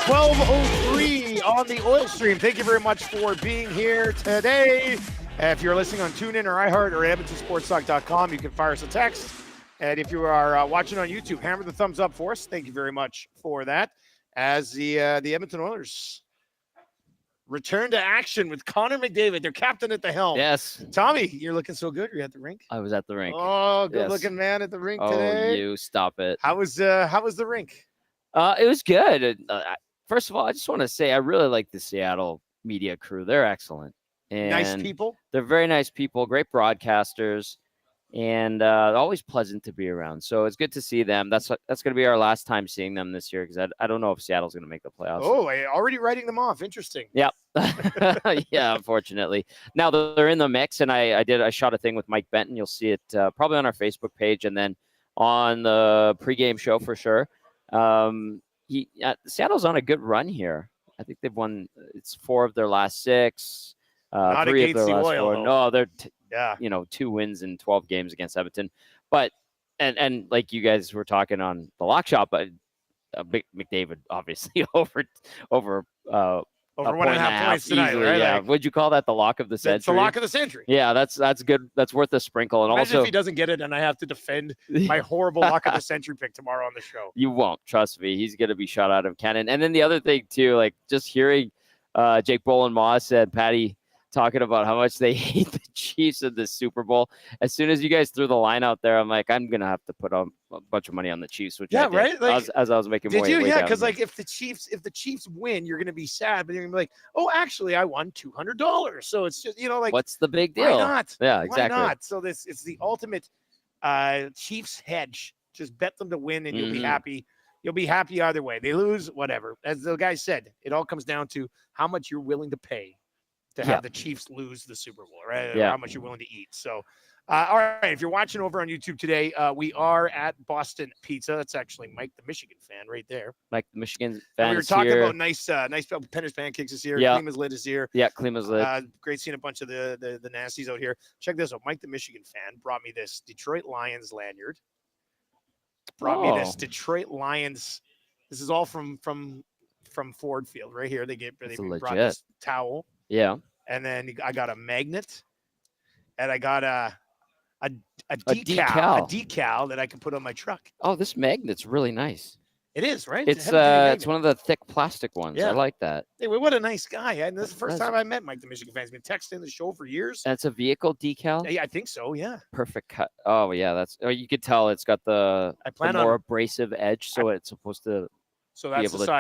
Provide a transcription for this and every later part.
12:03 on the oil stream. Thank you very much for being here today. If you're listening on TuneIn or iHeart or EdmontonSportsTalk.com, you can fire us a text. And if you are watching on YouTube, hammer the thumbs up for us. Thank you very much for that. As the Edmonton Oilers return to action with Connor McDavid, their captain at the helm. Yes. Tommy, you're looking so good. Were you at the rink? I was at the rink. Oh, good-looking man at the rink today. Oh, you stop it. How was the rink? It was good. First of all, I just want to say I really like the Seattle media crew. They're excellent. And Nice people. They're very nice people, great broadcasters, and always pleasant to be around. So it's good to see them. That's going to be our last time seeing them this year because I don't know if Seattle's going to make the playoffs. Oh, already writing them off. Interesting. Yeah. Yeah, unfortunately. Now they're in the mix, and I shot a thing with Mike Benton. You'll see it probably on our Facebook page and then on the pregame show for sure. Seattle's on a good run here. I think they've won. It's 4 of their last 6. Not 3 of against their the last Oil, 4. though. No, they're 2 wins in 12 games against Edmonton. But and like you guys were talking on the lock shop, but McDavid obviously over 1.5 points tonight, easily, right? Yeah. Like, would you call that the lock of the century? it's the lock of the century. Yeah, that's good. That's worth a sprinkle. And Imagine also, if he doesn't get it, and I have to defend my horrible lock of the century pick tomorrow on the show. You won't, trust me. He's going to be shot out of cannon. And then the other thing too, like just hearing Jake Boland-Moss and Patty talking about how much they hate the Chiefs in this Super Bowl. As soon as you guys threw the line out there, I'm like, I'm going to have to put a bunch of money on the Chiefs, which I did, right? Like, as I was making did way, you? way Yeah, down because here. like if the Chiefs win, you're going to be sad, but you're going to be like, oh, actually, I won $200. So it's just like, what's the big deal? Why not? Yeah, exactly. Why not? So it's the ultimate Chiefs hedge. Just bet them to win, and you'll be happy. You'll be happy either way. They lose, whatever. As the guy said, it all comes down to how much you're willing to pay to have the Chiefs lose the Super Bowl, right? Yeah. Or how much you're willing to eat. So, all right, if you're watching over on YouTube today, we are at Boston Pizza. That's actually Mike, the Michigan fan, right there. Mike, the Michigan fan. We were talking about nice Penner's Pancakes is here. Yeah. Klima's Lit is here. Yeah, Klima's Lit. Great seeing a bunch of the nasties out here. Check this out. Mike, the Michigan fan, brought me this Detroit Lions lanyard. Brought me this Detroit Lions. This is all from Ford Field right here. They brought this towel. Yeah. And then I got a magnet, and I got a decal that I can put on my truck. Oh, this magnet's really nice. It is, right? It's one of the thick plastic ones. Yeah. I like that. Hey, what a nice guy. And this is the first time I met Mike, the Michigan fan. He's been texting the show for years. That's a vehicle decal? Yeah, I think so, yeah. Perfect cut. Oh, yeah. You could tell it's got the more abrasive edge, so it's supposed to be able to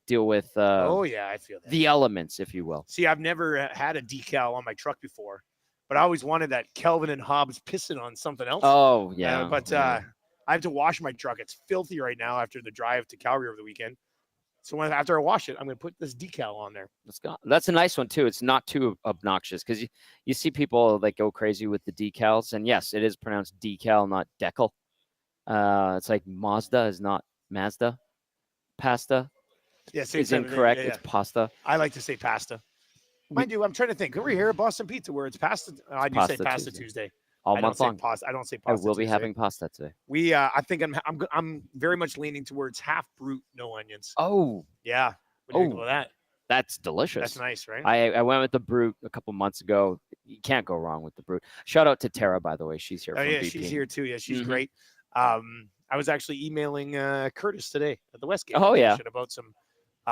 deal with oh, yeah, I feel that. The elements, if you will. See, I've never had a decal on my truck before, but I always wanted that Kelvin and Hobbs pissing on something else. Oh, yeah. I have to wash my truck. It's filthy right now after the drive to Calgary over the weekend. So after I wash it, I'm going to put this decal on there. That's a nice one, too. It's not too obnoxious because you see people that go crazy with the decals. And, yes, it is pronounced decal, not decal. It's like Mazda is not Mazda. Pasta is incorrect. Yeah. It's pasta. I like to say pasta. Mind you, I'm trying to think. Over here at Boston Pizza, where it's pasta. I do say pasta Tuesday. All month long. I don't say pasta. I will be Tuesday. having pasta today. I think I'm very much leaning towards half brute, no onions. Oh, yeah. What do you think about that? That's delicious. That's nice, right? I went with the brute a couple months ago. You can't go wrong with the brute. Shout out to Tara, by the way. She's here. Oh yeah, BP. she's here too. Yeah, she's great. I was actually emailing Curtis today at the Westgate. Oh yeah, about some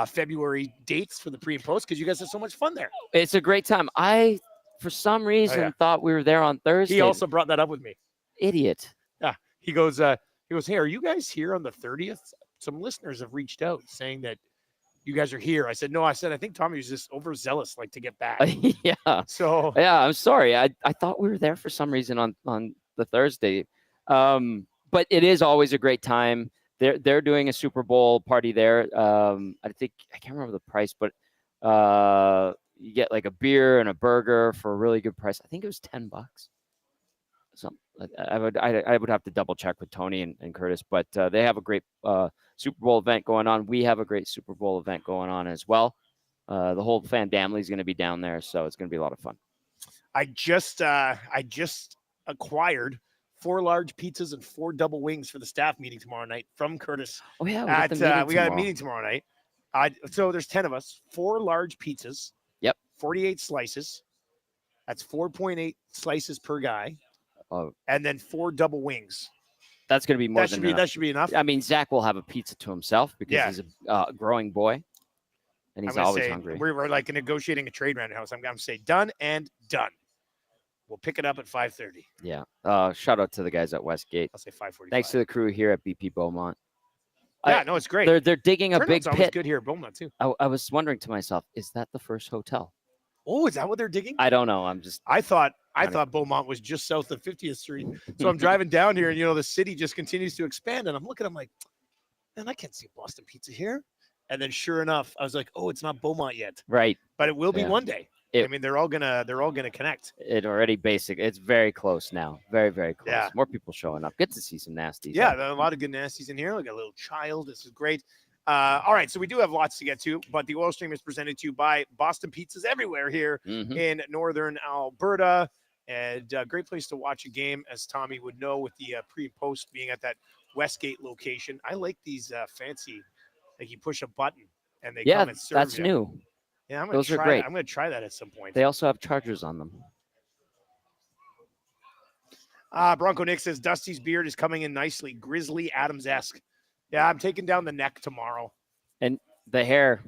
February dates for the pre and post because you guys had so much fun there. It's a great time. I, for some reason, thought we were there on Thursday. He also brought that up with me. Idiot. Yeah. He goes, hey, are you guys here on the 30th? Some listeners have reached out saying that you guys are here. I said, no. I think Tommy was just overzealous, like to get back. Yeah. So yeah, I'm sorry. I thought we were there for some reason on the Thursday. But it is always a great time. They're doing a Super Bowl party there. I can't remember the price, but you get like a beer and a burger for a really good price. I think it was $10. I would have to double check with Tony and Curtis, but they have a great Super Bowl event going on. We have a great Super Bowl event going on as well. The whole fan family is going to be down there, so it's going to be a lot of fun. I just acquired 4 large pizzas and 4 double wings for the staff meeting tomorrow night from Curtis. Oh yeah, we got a meeting tomorrow night. So there's 10 of us, 4 large pizzas. Yep. 48 slices. That's 4.8 slices per guy. Oh, And then 4 double wings. that's going to be more than enough. That should be enough. I mean, Zach will have a pizza to himself because he's a growing boy, and he's always hungry. We're like negotiating a trade around the house. I'm going to say done and done. We'll pick it up at 5:30. Yeah. Shout out to the guys at Westgate. I'll say 5:45. Thanks to the crew here at BP Beaumont. Yeah, no, it's great. They're digging a big always pit. good here at Beaumont too. I was wondering to myself, is that the first hotel? Oh, is that what they're digging? I don't know. I thought Beaumont was just south of 50th Street. So I'm driving down here, and the city just continues to expand. And I'm looking, I'm like, man, I can't see Boston Pizza here. And then sure enough, I was like, oh, it's not Beaumont yet. Right. But it will be one day. I mean, they're all gonna connect. It's very close now. Very, very close. Yeah. More people showing up. Good to see some nasties. Yeah, there are a lot of good nasties in here. Like a little child. This is great. All right, so we do have lots to get to, but the oil stream is presented to you by Boston Pizzas everywhere here in northern Alberta. And a great place to watch a game, as Tommy would know, with the pre and post being at that Westgate location. I like these fancy, like you push a button and they come and serve that's you. new. Yeah, those are great. I'm going to try that at some point. They also have chargers on them. Bronco Nick says Dusty's beard is coming in nicely, Grizzly Adams-esque. Yeah, I'm taking down the neck tomorrow. And the hair.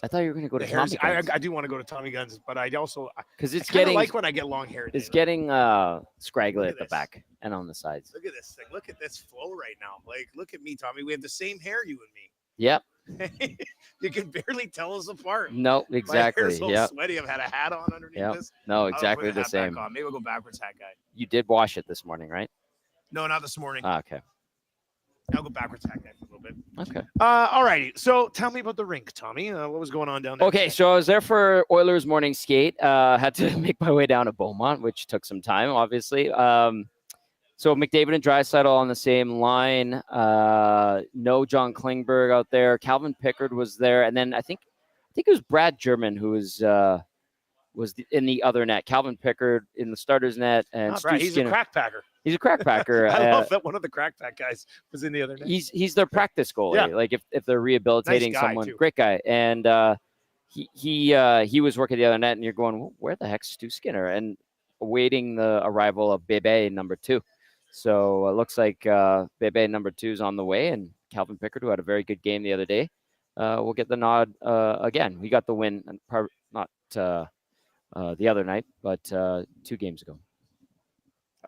I thought you were going to go to Tommy Guns. I do want to go to Tommy Guns, but I also because it's getting like when I get long hair. It's getting scraggly at the back and on the sides. Look at this thing. Look at this flow right now. Like, look at me, Tommy. We have the same hair, you and me. Yep. You can barely tell us apart. No, exactly. My hair's all sweaty. I've had a hat on underneath this. No, exactly the same. Maybe we'll go backwards, hat guy. You did wash it this morning, right? No, not this morning. Okay. I'll go backwards, hat guy for a little bit. Okay. All righty. So tell me about the rink, Tommy. What was going on down there? Okay, so I was there for Oilers morning skate. Had to make my way down to Beaumont, which took some time, obviously. So McDavid and Draisaitl on the same line. No John Klingberg out there. Calvin Pickard was there, and then I think it was Brad German who was in the other net. Calvin Pickard in the starter's net, and he's a crack packer. He's a crack packer. I love that one of the crack pack guys was in the other net. He's their practice goalie. Yeah. Like if they're rehabilitating someone, too. Great guy. And he was working the other net, and you're going, well, where the heck's Stu Skinner? And awaiting the arrival of Bebe number 2. So it looks like Bebe number 2 is on the way, and Calvin Pickard, who had a very good game the other day, will get the nod again. We got the win, not the other night, but 2 games ago.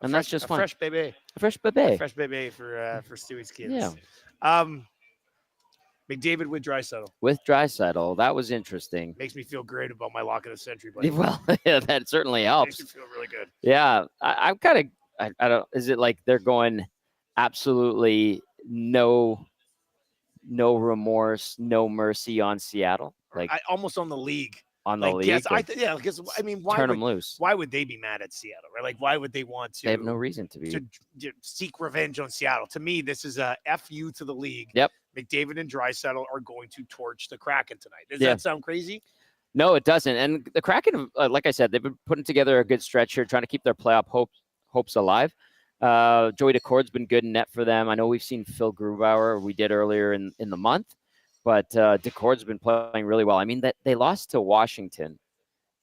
And that's just fun. Fresh Bebe. A fresh Bebe. Fresh Bebe for Stewie's kids. Yeah. McDavid with Draisaitl. With Draisaitl, that was interesting. Makes me feel great about my lock of the century, buddy. Well, yeah, that certainly helps. Makes me feel really good. Yeah, I'm kind of. I don't. Is it like they're going absolutely no remorse, no mercy on Seattle? Like almost on the league. On the league. Yes, because I mean, turn them loose. Why would they be mad at Seattle? Right? Like, why would they want to? They have no reason to be. To seek revenge on Seattle. To me, this is a FU to the league. Yep. McDavid and Draisaitl are going to torch the Kraken tonight. Does that sound crazy? No, it doesn't. And the Kraken, like I said, they've been putting together a good stretch here, trying to keep their playoff hopes alive. Joey Decord's been good in net for them. I know we've seen Phil Grubauer. We did earlier in the month, but Decord's been playing really well. I mean, that they lost to Washington.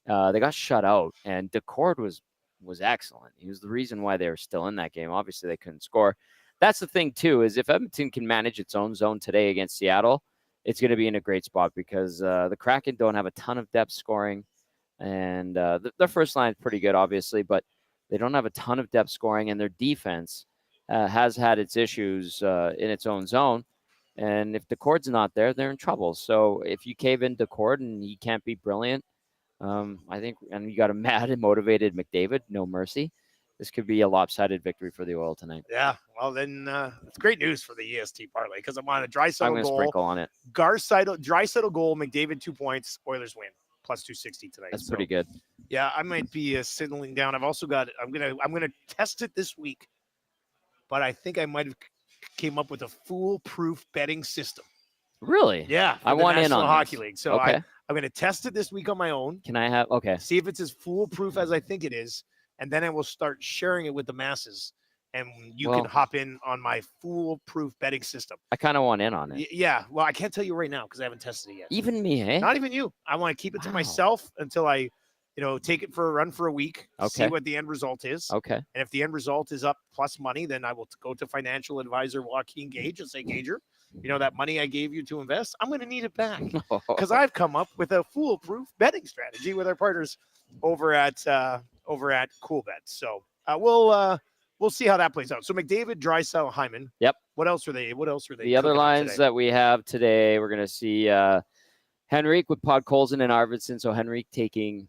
They got shut out, and Decord was excellent. He was the reason why they were still in that game. Obviously, they couldn't score. That's the thing, too, is if Edmonton can manage its own zone today against Seattle, it's going to be in a great spot because the Kraken don't have a ton of depth scoring, and their first line is pretty good, obviously, but they don't have a ton of depth scoring, and their defense has had its issues in its own zone. And if Decord's not there, they're in trouble. So if you cave in Decord and he can't be brilliant, I think, and you got a mad and motivated McDavid, no mercy. This could be a lopsided victory for the Oil tonight. Yeah, well then it's great news for the EST parlay because I'm on a Draisaitl goal. I'm going to sprinkle on it. Draisaitl goal, McDavid 2 points, Oilers win plus 260 tonight. That's pretty good. Yeah, I might be settling down. I've also got. I'm gonna test it this week, but I think I might have came up with a foolproof betting system. Really? Yeah, I want in on Hockey League. So okay. I'm going to test it this week on my own. Can I have? Okay. See if it's as foolproof as I think it is, and then I will start sharing it with the masses. and you Well- can hop in on my foolproof betting system. I kind of want in on it. Yeah. Well, I can't tell you right now because I haven't tested it yet. Even me, eh? Not even you. I want to keep it to Wow. myself until I, take it for a run for a week, see Okay. what the end result is. Okay. And if the end result is up plus money, then I will go to financial advisor Joaquin Gage and say, Gager, that money I gave you to invest, I'm going to need it back because I've come up with a foolproof betting strategy with our partners over at CoolBet. So we'll see how that plays out. So McDavid, Draisaitl, Hyman. Yep. What else are they? The other cooking up lines today? that we have today, we're going to see Henrique with Podkolzin and Arvidsson. So Henrique taking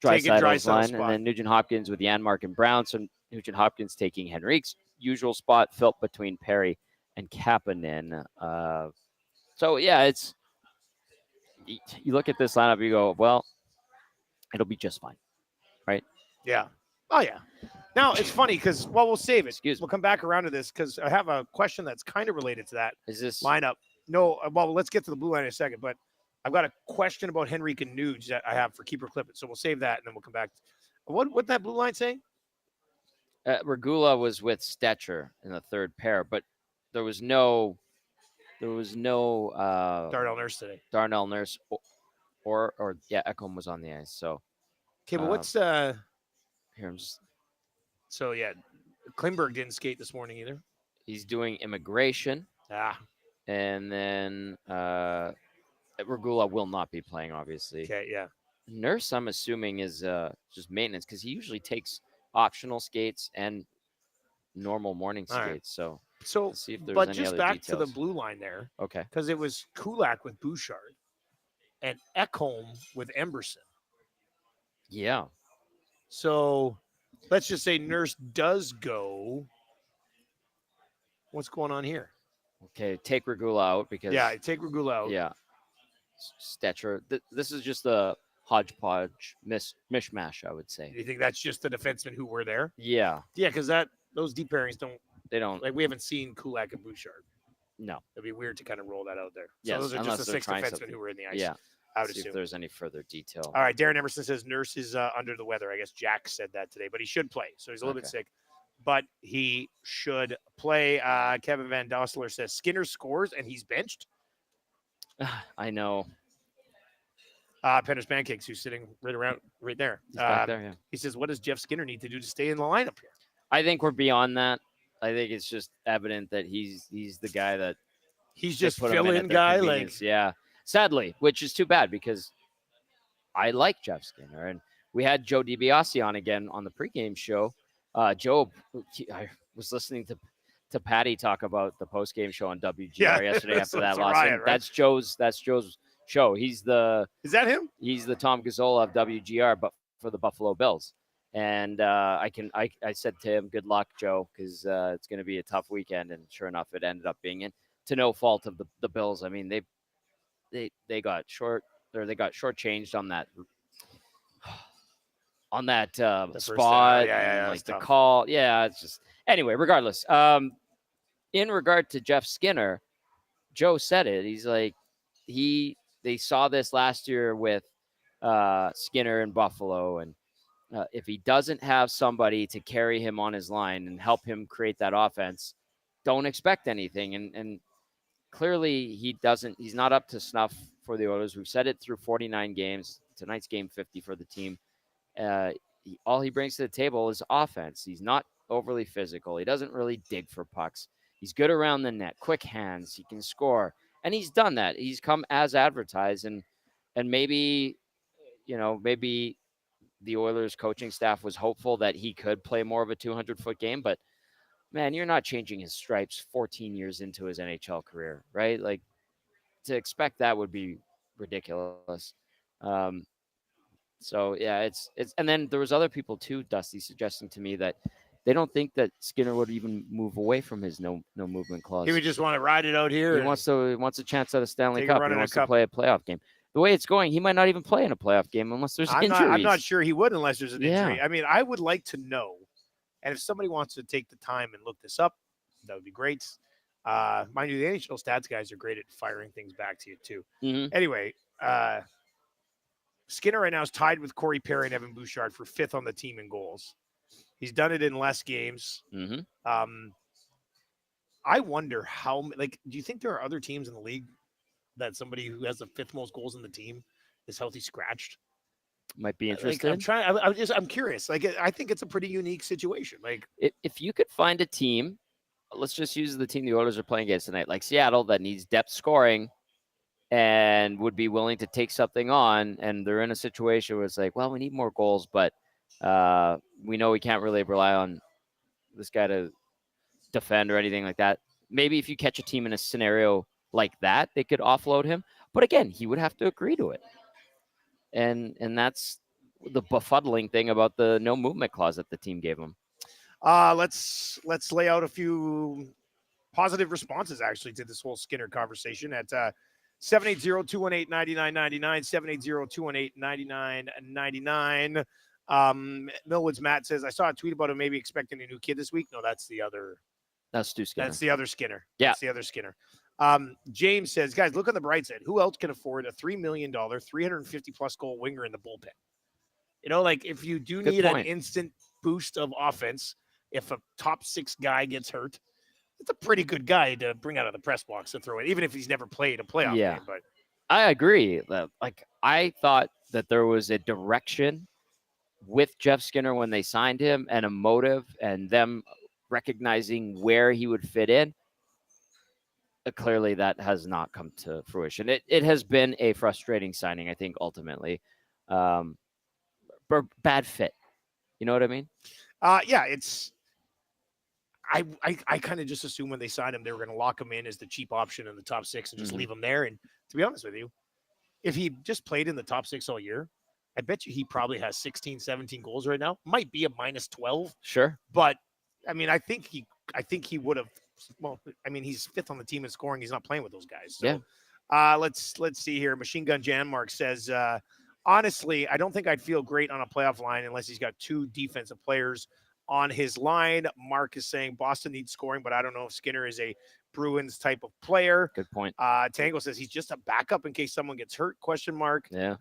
Draisaitl's line, spot. and then Nugent Hopkins with Janmark and Brown. So Nugent Hopkins taking Henrique's usual spot, filled between Perry and Kapanen. So yeah, you look at this lineup, you go, well, it'll be just fine, right? Yeah. Oh yeah. Now it's funny because we'll save it. Excuse me. We'll come back around to this because I have a question that's kind of related to that Is this lineup. No, well, let's get to the blue line in a second, but I've got a question about Henrique and Nuge that I have for Keeper Clipping. So we'll save that and then we'll come back. What that blue line saying? Regula was with Stetcher in the third pair, but there was no Darnell Nurse today. Darnell Nurse or Ekholm was on the ice. So Okay, but what's here I'm just so yeah, Klingberg didn't skate this morning either. he's doing immigration, and then Regula will not be playing, obviously. Okay, yeah. Nurse, I'm assuming, is just maintenance because he usually takes optional skates and normal morning All right. skates. So So, let's see if there's but any just other back details. to the blue line there, Okay. because it was Kulak with Bouchard and Ekholm with Emberson. Yeah. So let's just say Nurse does go. What's going on here? Okay. Take Regula out because Take Regula out. yeah. Stetcher. This is just a hodgepodge mishmash, I would say. You think that's just the defensemen who were there? Yeah. Yeah, because those deep pairings don't. They don't. Like we haven't seen Kulak and Bouchard. No. It'd be weird to kind of roll that out there. So Yes, those are just unless the they're 6 trying defensemen something. who were in the ice. Yeah. I would See if assume. there's any further detail. All right, Darren Emerson says Nurse is under the weather. I guess Jack said that today, but he should play. So he's a little bit sick, but he should play. Kevin Van Dossler says Skinner scores and he's benched. I know. Penner's Pancakes, who's sitting right there. He's back there, yeah. He says, what does Jeff Skinner need to do to stay in the lineup here? I think we're beyond that. I think it's just evident that he's the guy that he's they just put him in fill-in at their guy. convenience. Yeah, sadly, which is too bad because I like Jeff Skinner, and we had Joe DiBiase on again on the pregame show. Joe, I was listening to Patty talk about the postgame show on WGR yesterday after that loss. Riot, right? That's Joe's show. Is that him? He's the Tom Gazzola of WGR, but for the Buffalo Bills. And I said to him, good luck, Joe, because it's going to be a tough weekend. And sure enough, it ended up being to no fault of the Bills. I mean, they got shortchanged on that spot. Like the call. Yeah, it's just anyway, regardless. In regard to Jeff Skinner, Joe said it. He's like, they saw this last year with Skinner in Buffalo, and if he doesn't have somebody to carry him on his line and help him create that offense, don't expect anything. And clearly he doesn't. He's not up to snuff for the Oilers. We've said it through 49 games. Tonight's game 50 for the team. All he brings to the table is offense. He's not overly physical. He doesn't really dig for pucks. He's good around the net, quick hands. He can score. And he's done that. He's come as advertised. And maybe the Oilers coaching staff was hopeful that he could play more of a 200-foot game. But, man, you're not changing his stripes 14 years into his NHL career, right? Like, to expect that would be ridiculous. So, yeah, it's and then there was other people, too, Dusty, suggesting to me that they don't think that Skinner would even move away from his no movement clause. He would just want to ride it out here. He wants a chance at a Stanley Take a Cup. run He in a wants cup. to play a playoff game. The way it's going, he might not even play in a playoff game unless there's injuries. I'm not sure he would unless there's an injury. I mean, I would like to know, and if somebody wants to take the time and look this up, that would be great. Mind you, the NHL stats guys are great at firing things back to you, too. Mm-hmm. Anyway, Skinner right now is tied with Corey Perry and Evan Bouchard for 5th on the team in goals. He's done it in less games. I wonder how. Like, do you think there are other teams in the league that somebody who has the 5th most goals in the team is healthy scratched? Might be Like, interested. I'm curious. Like, I think it's a pretty unique situation. Like, if you could find a team, let's just use the team the Oilers are playing against tonight, like Seattle, that needs depth scoring and would be willing to take something on, and they're in a situation where it's like, well, we need more goals, but we know we can't really rely on this guy to defend or anything like that. Maybe if you catch a team in a scenario like that, they could offload him. But again, he would have to agree to it. And that's the befuddling thing about the no movement clause that the team gave him. let's lay out a few positive responses actually to this whole Skinner conversation at 780-218-9999, 780-218-9999. Millwood's Matt says, I saw a tweet about him maybe expecting a new kid this week. No, that's the other. That's Stu Skinner. That's the other Skinner. Yeah. That's the other Skinner. James says, guys, look on the bright side. Who else can afford a $3 million, 350-plus goal winger in the bullpen? You know, like if you do need an instant boost of offense, if a top 6 guy gets hurt, it's a pretty good guy to bring out of the press box and throw it, even if he's never played a playoff game. But I agree. Like, I thought that there was a direction with Jeff Skinner when they signed him and a motive and them recognizing where he would fit in. Clearly, that has not come to fruition. It has been a frustrating signing, I think, ultimately. Bad fit. You know what I mean? Yeah, it's... I kind of just assumed when they signed him, they were going to lock him in as the cheap option in the top 6 and just leave him there. And to be honest with you, if he just played in the top 6 all year, I bet you he probably has 16, 17 goals right now. Might be a minus 12. Sure. But I mean, I think he would have, well, I mean, he's 5th on the team in scoring. He's not playing with those guys. So let's see here. Machine Gun Janmark says, honestly, I don't think I'd feel great on a playoff line unless he's got 2 defensive players on his line. Mark is saying Boston needs scoring, but I don't know if Skinner is a Bruins type of player. Good point. Tango says he's just a backup in case someone gets hurt, ? Yeah.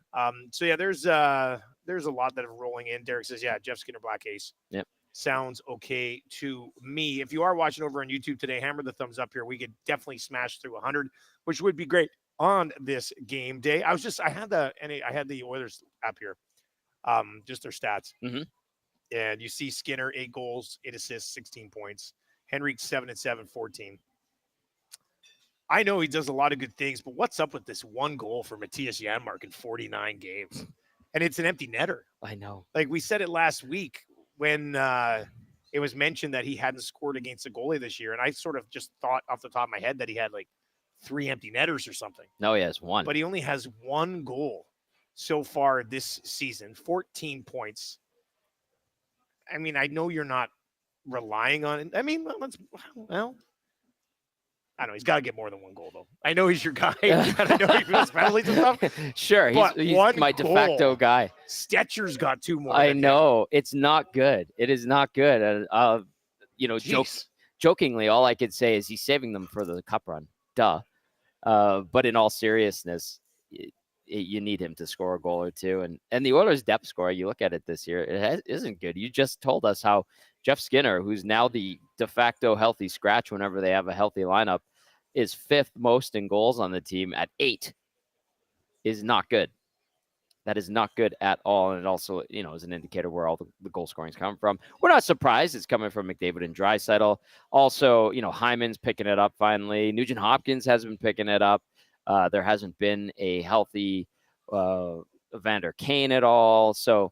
So yeah, there's a lot that are rolling in. Derek says, yeah, Jeff Skinner, Black Ace. Yep. Sounds okay to me. If you are watching over on YouTube today, hammer the thumbs up here. We could definitely smash through 100, which would be great on this game day. I had the Oilers app here. Just their stats. Mm-hmm. And you see Skinner, 8 goals, 8 assists, 16 points. Henrik, 7-7, 14. I know he does a lot of good things, but what's up with this 1 goal for Matthias Janmark in 49 games? And it's an empty netter. I know. Like we said it last week when it was mentioned that he hadn't scored against a goalie this year. And I sort of just thought off the top of my head that he had like 3 empty netters or something. No, he has 1. But he only has 1 goal so far this season, 14 points. I mean, I know you're not relying on it. I mean, I don't know. He's got to get more than 1 goal, though. I know he's your guy. I know he feels penalties and stuff. Sure, he's my de facto guy. Stetcher's got 2 more. I know. It's not good. It is not good. Jokingly, all I could say is he's saving them for the cup run. Duh. But in all seriousness, you need him to score a goal or 2. And the Oilers' depth score, you look at it this year, isn't good. You just told us how Jeff Skinner, who's now the de facto healthy scratch whenever they have a healthy lineup, is 5th most in goals on the team at 8, is not good. That is not good at all. And it also, is an indicator where all the goal scoring is coming from. We're not surprised it's coming from McDavid and Draisaitl. Also, Hyman's picking it up finally. Nugent Hopkins has been picking it up. There hasn't been a healthy Evander Kane at all. So,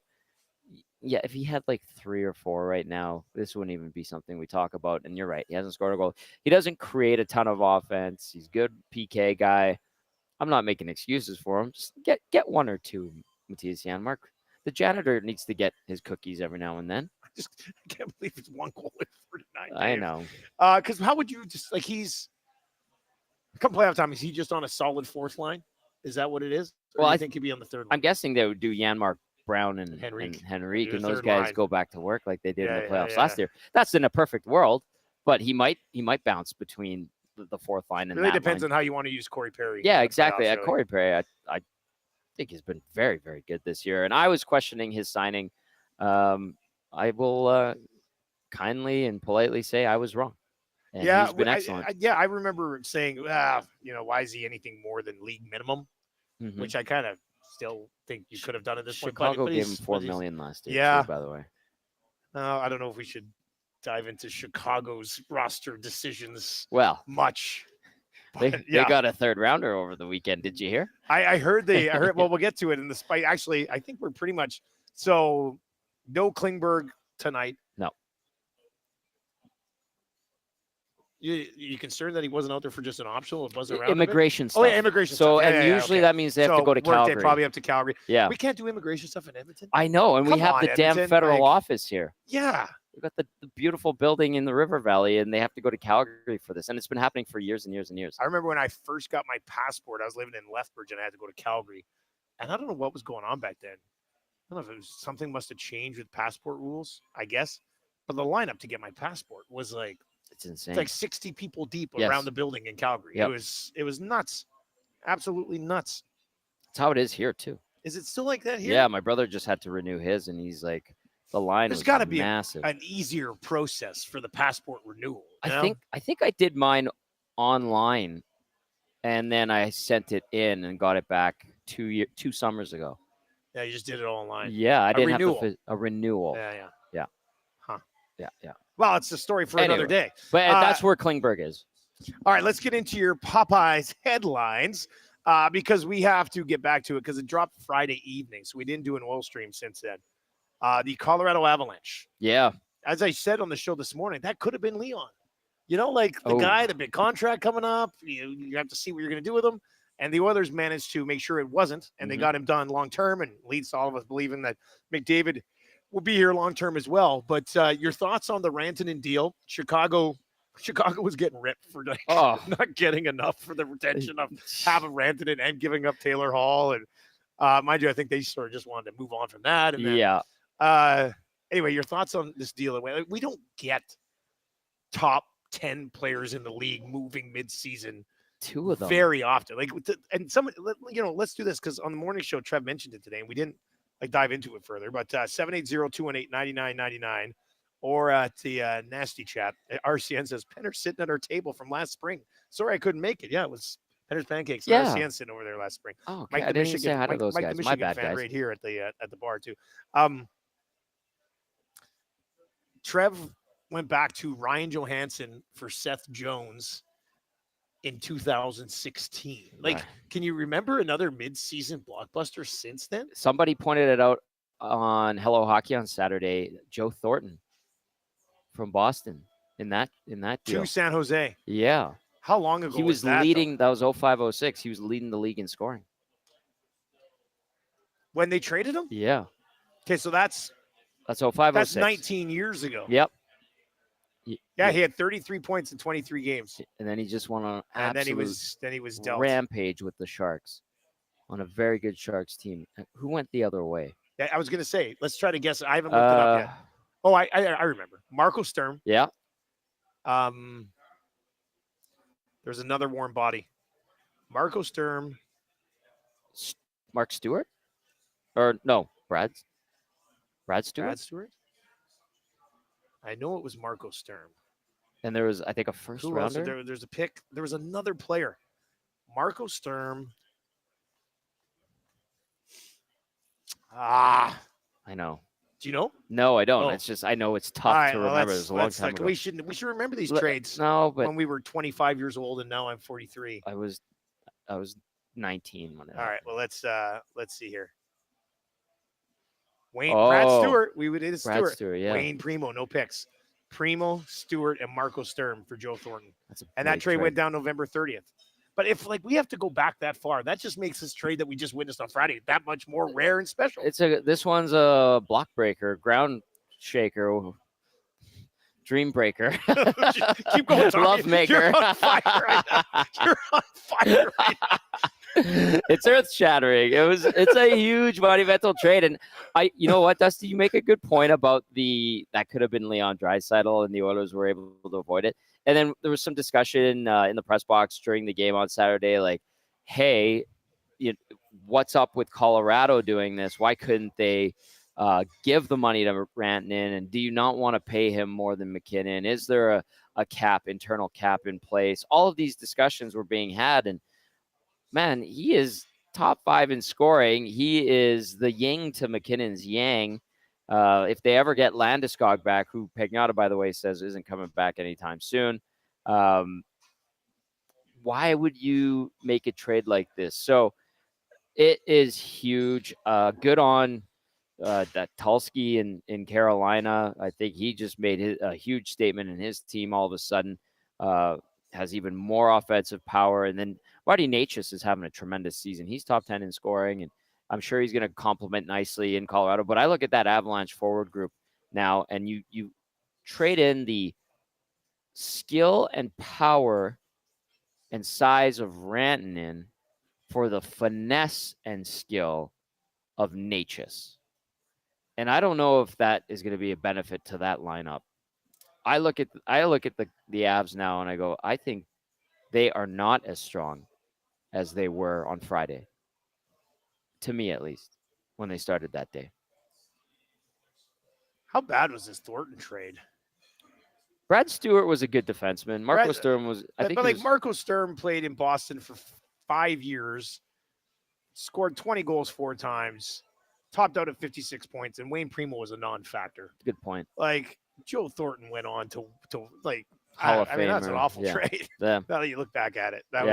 yeah, if he had like 3 or 4 right now, this wouldn't even be something we talk about. And you're right. He hasn't scored a goal. He doesn't create a ton of offense. He's a good PK guy. I'm not making excuses for him. Just get 1 or 2, Matthias Janmark. The janitor needs to get his cookies every now and then. I can't believe it's 1 goal in 49 games. I know. Because how would you just, like, come playoff time, is he just on a solid 4th line? Is that what it is? Or I think he'd be on the 3rd line. I'm guessing they would do Janmark, Brown, and Henrique, and those guys go back to work like they did in the playoffs last year. That's in a perfect world, but he might bounce between the 4th line and really that depends line. on how you want to use Corey Perry. Yeah, exactly. Corey Perry, I think he's been very, very good this year, and I was questioning his signing. I will kindly and politely say I was wrong. And Yeah, he's been excellent. I remember saying, why is he anything more than league minimum? Mhm. Which I kind of still think you could have done at this point. Chicago But gave him he's- $4 but he's- million last year, Yeah. too, by the way. I don't know if we should dive into Chicago's roster decisions Well, much. they But, yeah, got a third rounder over the weekend. Did you hear? I heard well, we'll get to it in the spite. Actually, I think we're pretty much so no Klingberg tonight. No. You concerned that he wasn't out there for just an optional? It wasn't around Immigration stuff. Oh, yeah, immigration So, stuff. and usually okay. that means they have to go to work Calgary. day probably up to Calgary. Yeah. We can't do immigration stuff in Edmonton. I know. And we Come have on, the damn Edmonton, federal like- office here. Yeah. We've got the beautiful building in the River Valley, and they have to go to Calgary for this. And it's been happening for years and years and years. I remember when I first got my passport, I was living in Lethbridge and I had to go to Calgary. And I don't know what was going on back then. I don't know if it was something must have changed with passport rules, I guess. But the lineup to get my passport was like, It's insane. it's like 60 people deep Yes. around the building in Calgary. Yep. It was nuts. Absolutely nuts. That's how it is here, too. Is it still like that here? Yeah, my brother just had to renew his, and he's like, the line There's was gotta be massive. an easier process for the passport renewal. you know? I think I did mine online, and then I sent it in and got it back 2 summers ago. Yeah, you just did it all online. Yeah, I didn't renewal. have a renewal. Yeah. Yeah. Well, it's a story for another day. But that's where Klingberg is. All right, let's get into your Popeyes headlines because we have to get back to it because it dropped Friday evening, so we didn't do an oil stream since then. The Colorado Avalanche. Yeah. As I said on the show this morning, that could have been Leon. You know, like the Oh. guy, the big contract coming up. You have to see what you're going to do with him. And the Oilers managed to make sure it wasn't, and they got him done long term, and leads to all of us believing that McDavid will be here long term as well. But your thoughts on the Rantanen deal? Chicago was getting ripped for not getting enough for the retention of having Rantanen and giving up Taylor Hall. And mind you, I think they sort of just wanted to move on from that. And then, Yeah. Anyway, your thoughts on this deal? We don't get top 10 players in the league moving midseason. Two of them. Very often. And some, let's do this because on the morning show, Trev mentioned it today, and we didn't dive into it further. But 780-218-9999 or at the nasty chat. RCN says Penner's sitting at our table from last spring. Sorry, I couldn't make it. Yeah, it was Penner's Pancakes. Yeah. RCN sitting over there last spring. Oh, okay. Mike, I the didn't even Michigan, say hi to Mike, those Mike, guys. the My Michigan bad, fan guys. right here at the bar too. Trev went back to Ryan Johansson for Seth Jones in 2016. Right. Can you remember another mid-season blockbuster since then? Somebody pointed it out on Hello Hockey on Saturday. Joe Thornton from Boston in that deal. To San Jose. Yeah. How long ago He was that, leading. though? That was 05-06. He was leading the league in scoring. When they traded him? Yeah. Okay, so that's 05-06. that's 19 years ago. Yep. Yeah, he had 33 points in 23 games. And then he just went on an And absolute then he was dealt. rampage with the Sharks on a very good Sharks team. Who went the other way? Yeah, I was going to say, let's try to guess. I haven't looked it up yet. Oh, I remember. Marco Sturm. Yeah. There's another warm body. Marco Sturm. Mark Stewart? Or no, Brad Stewart? Brad Stewart? I know it was Marco Sturm. And there was, I think, a first Who else? rounder. There's a pick. There was another player. Marco Sturm. I know. Do you know? No, I don't. Oh. It's just I know it's tough All right, to well, remember. It was a long time ago. We should remember these trades No, but when we were 25 years old and now I'm 43. I was 19 when it All right, happened. well let's see here. Brad Oh, Stewart. We did Brad Stewart. Stewart, yeah. Wayne Primo, no picks. Primo, Stewart, and Marco Sturm for Joe Thornton. That's a And that great trade went down November 30th. But if we have to go back that far, that just makes this trade that we just witnessed on Friday that much more rare and special. This one's a block breaker, ground shaker, dream breaker. Keep going, Tommy. Love maker. You're on fire right now. You're on fire right now. It's earth shattering. It's a huge monumental trade. And you know what, Dusty, you make a good point about that could have been Leon Draisaitl and the Oilers were able to avoid it. And then there was some discussion in the press box during the game on Saturday, like, hey, what's up with Colorado doing this? Why couldn't they give the money to Rantanen, and do you not want to pay him more than McKinnon? Is there a internal cap in place? All of these discussions were being had, and man, he is top 5 in scoring. He is the yin to McKinnon's yang. If they ever get Landeskog back, who Pagnotta, by the way, says isn't coming back anytime soon, why would you make a trade like this? So it is huge. Good on that Tulski in Carolina. I think he just made a huge statement, and his team all of a sudden has even more offensive power. And then Marty Necas is having a tremendous season. He's top 10 in scoring, and I'm sure he's going to complement nicely in Colorado. But I look at that Avalanche forward group now, and you trade in the skill and power and size of Rantanen for the finesse and skill of Necas. And I don't know if that is going to be a benefit to that lineup. I look at the Avs now and I go, I think they are not as strong as they were on Friday. To me, at least, when they started that day. How bad was this Thornton trade? Brad Stewart was a good defenseman. Marco Sturm was, Marco Sturm played in Boston for 5 years, scored 20 goals 4 times, topped out at 56 points, and Wayne Primo was a non-factor. Good point. Like, Joe Thornton went on to Hall of I mean, that's an awful yeah. trade. Yeah. Now that you look back at it, that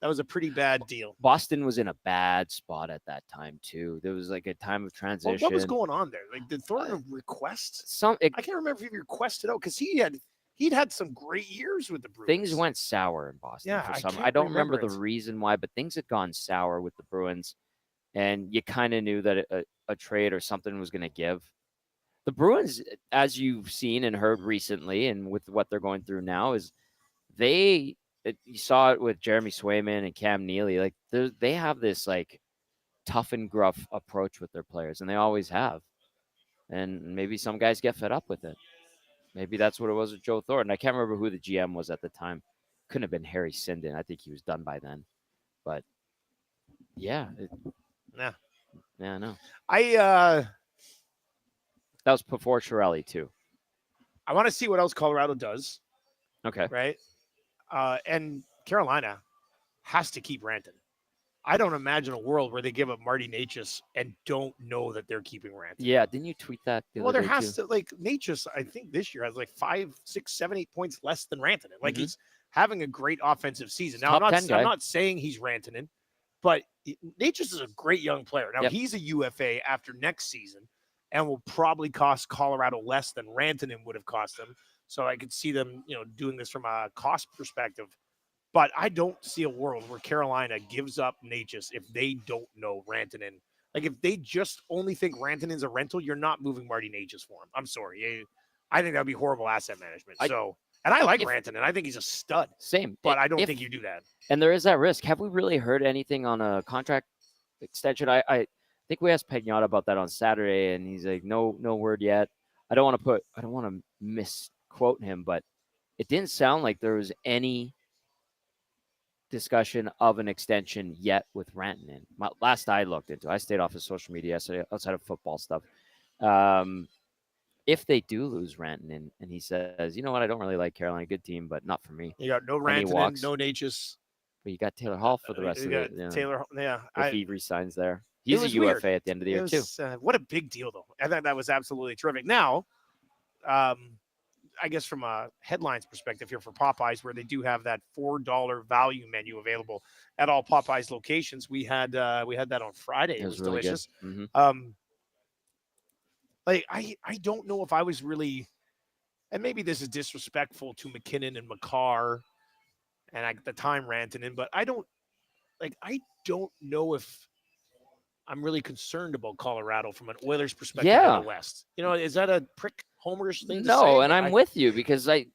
was a pretty bad deal. Boston was in a bad spot at that time too. There was like a time of transition. Well, what was going on there? Like, did Thornton request? I can't remember if he requested out because he'd had some great years with the Bruins. Things went sour in Boston for some. I don't remember the reason why, but things had gone sour with the Bruins, and you kind of knew that a trade or something was going to give. The Bruins, as you've seen and heard recently, and with what they're going through now, is you saw it with Jeremy Swayman and Cam Neely. Like they have this like tough and gruff approach with their players, and they always have. And maybe some guys get fed up with it. Maybe that's what it was with Joe Thornton. I can't remember who the GM was at the time. Couldn't have been Harry Sinden. I think he was done by then. But yeah. Yeah, no. That was before Chiarelli too. I want to see what else Colorado does. Okay. Right? And Carolina has to keep Rantanen. I don't imagine a world where they give up Marty Necas and don't know that they're keeping Rantanen. Yeah, didn't you tweet that? There has to, like, Necas, I think this year has like 5, 6, 7, 8 points less than Rantanen. Like, he's having a great offensive season. Now, I'm not saying he's Rantanen, but Necas is a great young player. Now, he's a UFA after next season and will probably cost Colorado less than Rantanen would have cost them. So I could see them, doing this from a cost perspective. But I don't see a world where Carolina gives up Necas if they don't know Rantanen. Like, if they just only think Rantanen's a rental, you're not moving Marty Necas for him. I'm sorry. I think that would be horrible asset management. And I like Rantanen. I think he's a stud. Same. But I don't think you do that. And there is that risk. Have we really heard anything on a contract extension? I think we asked Pagnotta about that on Saturday, and he's like, no word yet. I don't want to misquote him, but it didn't sound like there was any discussion of an extension yet with Rantanen. Last I looked into, I stayed off his social media yesterday outside of football stuff. If they do lose Rantanen, and he says, you know what, I don't really like Carolina, good team, but not for me. You got no Rantanen, no Necas. But you got Taylor Hall for the rest of it. Taylor, if he resigns there. He's a UFA weird. At the end of the year, too. What a big deal, though. I thought that was absolutely terrific. Now, I guess from a headlines perspective here for Popeyes, where they do have that $4 value menu available at all Popeyes locations. We had that on Friday. It was really delicious. Mm-hmm. I don't know if I was really, and maybe this is disrespectful to McKinnon and Makar, and at the time Rantanen, but I don't know if I'm really concerned about Colorado from an Oilers perspective in the West. Is that a prick homerish thing to say? No, and I'm with you because I